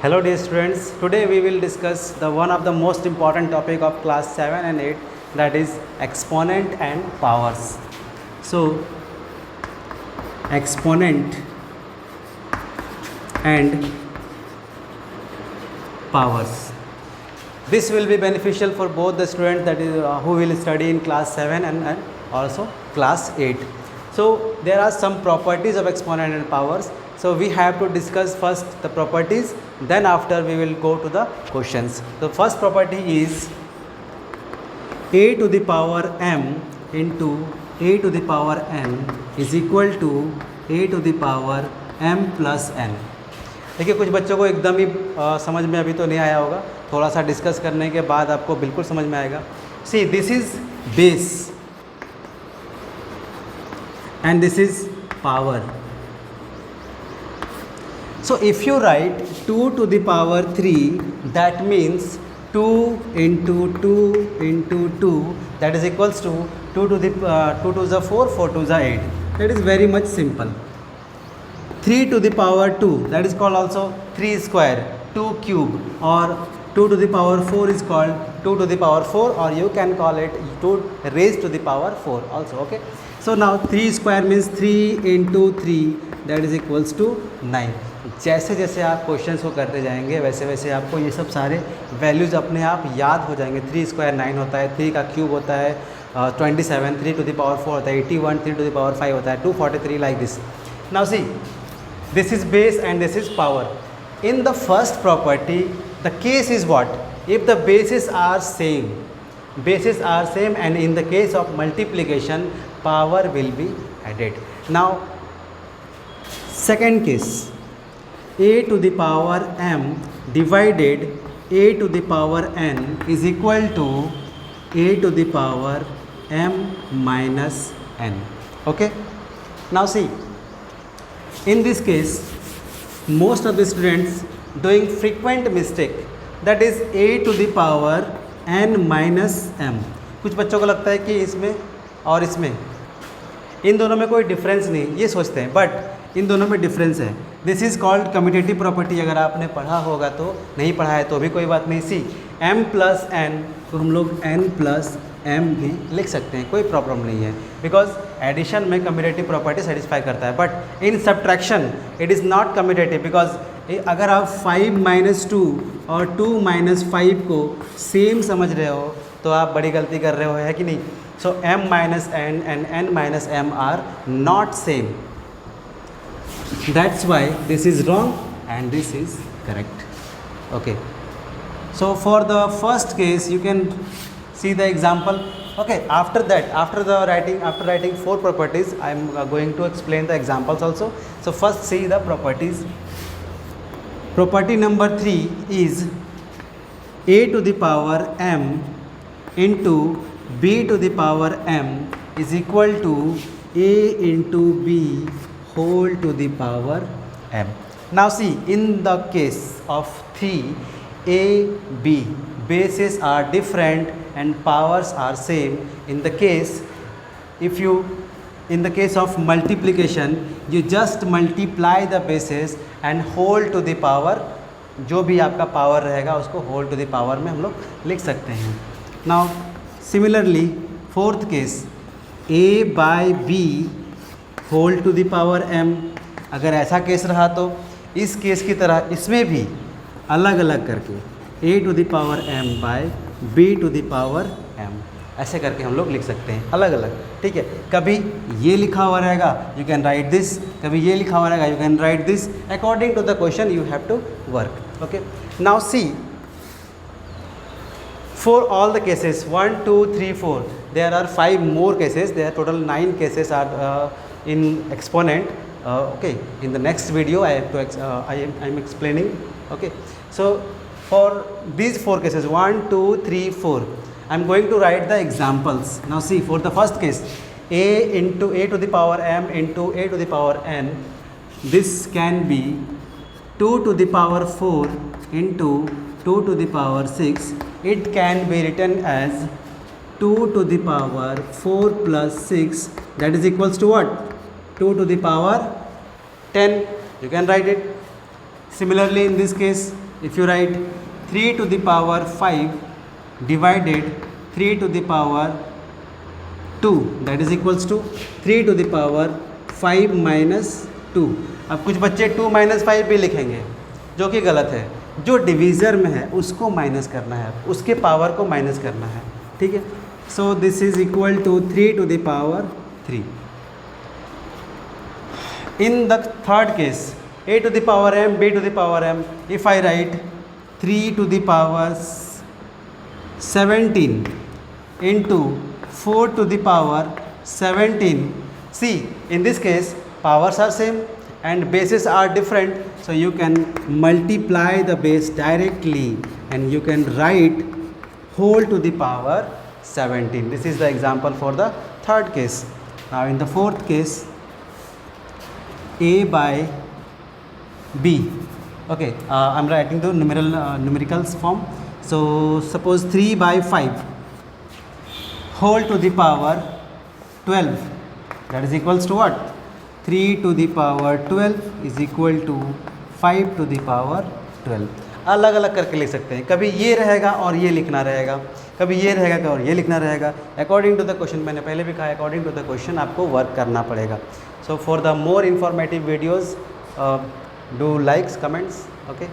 Hello dear students, today we will discuss the one of the most important topic of class 7 and 8, that is exponent and powers. So exponent and powers. This will be beneficial for both the students that is who will study in class 7 and also class 8. So there are some properties of exponent and powers. So we have to discuss first the properties, then after we will go to the questions. The first property is a to the power m into a to the power n is equal to a to the power m plus n. देखिए कुछ बच्चों को एकदम ही समझ में अभी तो नहीं आया होगा, थोड़ा सा डिस्कस करने के बाद आपको बिल्कुल समझ में आएगा. सी this is base and this is power. So if you write 2 to the power 3, that means 2 into 2 into 2, that is equals to 2 to the 2 to the 4, 4 to the 8. That is very much simple. 3 to the power 2, that is called also 3 square, 2 cube, or 2 to the power 4 is called 2 to the power 4, or you can call it 2 raised to the power 4 also. Okay. So now 3 square means 3 into 3, that is equals to 9. जैसे जैसे आप questions को करते जाएंगे वैसे वैसे आपको ये सब सारे वैल्यूज़ अपने आप याद हो जाएंगे. 3 स्क्वायर 9 होता है, 3 का क्यूब होता है 27, 3 टू द पावर 4 होता है 81, 3 टू द पावर 5 होता है 243, like this. Now see this is base and this is power. In the first property the case is what? If the basis are same, bases are same, and in the case of multiplication power will be added. Now second case, a to the power m divided a to the power n is equal to a to the power m minus n. Okay, now see, in this case most of the students doing frequent mistake, that is a to the power n minus m. कुछ बच्चों को लगता है कि इसमें और इसमें इन दोनों में कोई डिफरेंस नहीं, ये सोचते हैं, बट इन दोनों में डिफरेंस है. This is called commutative property. अगर आपने पढ़ा होगा तो, नहीं पढ़ा है तो भी कोई बात नहीं. सी m प्लस n को हम लोग n प्लस m भी लिख सकते हैं, कोई प्रॉब्लम नहीं है, बिकॉज एडिशन में कम्यूटेटिव प्रॉपर्टी सेटिस्फाई करता है. But in subtraction it is not commutative, because अगर आप 5 माइनस 2 और 2 माइनस 5 को सेम समझ रहे हो तो आप बड़ी गलती कर रहे हो, है कि नहीं. So m minus n and n minus m are not same. That's why this is wrong and this is correct. Okay, so for the first case you can see the example. Okay, after that, after writing 4 properties, I am going to explain the examples also. So first see the properties. Property number 3 is a to the power m into b to the power m is equal to a into b whole to the power m. Now see, in the case of 3, a, b, bases are different and powers are same. In the case, in the case of multiplication, you just multiply the bases and whole to the power, जो भी आपका power रहेगा उसको whole to the power में हम लोग लिख सकते हैं. Now similarly fourth case, a by b whole to the power m. अगर ऐसा केस रहा तो इस केस की तरह इसमें भी अलग अलग करके a to the power m by b to the power m, ऐसे करके हम लोग लिख सकते हैं अलग अलग. ठीक है, कभी ये लिखा हुआ रहेगा यू कैन राइट दिस, कभी ये लिखा हुआ रहेगा you can write this, according to the question you have to work. Okay, now see, for all the cases 1 2 3 4, there are 5 more cases, there total 9 cases are in exponent. Okay, in the next video I am explaining. Okay, so for these 4 cases 1 2 3 4, I am going to write the examples. Now see, for the first case, a into a to the power m into a to the power n, this can be 2 to the power 4 into 2 to the power 6. It can be written as 2 to the power 4 plus 6, that is equals to what? 2 to the power 10. You can write it. Similarly in this case if you write 3 to the power 5 divided 3 to the power 2, that is equals to 3 to the power 5 minus 2. अब कुछ बच्चे 2 minus 5 भी लिखेंगे, जो कि गलत है. जो डिवीज़र में है उसको माइनस करना है, उसके पावर को माइनस करना है. ठीक है. So this is equal to 3 to the power 3. In the third case, a to the power m, b to the power m, if I write 3 to the power 17 into 4 to the power 17, see in this case powers are same and bases are different, so you can multiply the base directly and you can write whole to the power 17. This is the example for the third case. Now in the fourth case, a by b. Okay, I'm writing the numericals form. So suppose 3 by 5 whole to the power 12, that is equals to what? 3 to the power 12 is equal to 5 to the power 12. अलग अलग करके लिख सकते हैं, कभी ये रहेगा और ये लिखना रहेगा, कभी ये रहेगा और ये लिखना रहेगा. अकॉर्डिंग टू द क्वेश्चन, मैंने पहले भी कहा अकॉर्डिंग टू द क्वेश्चन आपको वर्क करना पड़ेगा. सो for the more informative videos do likes comments. Okay.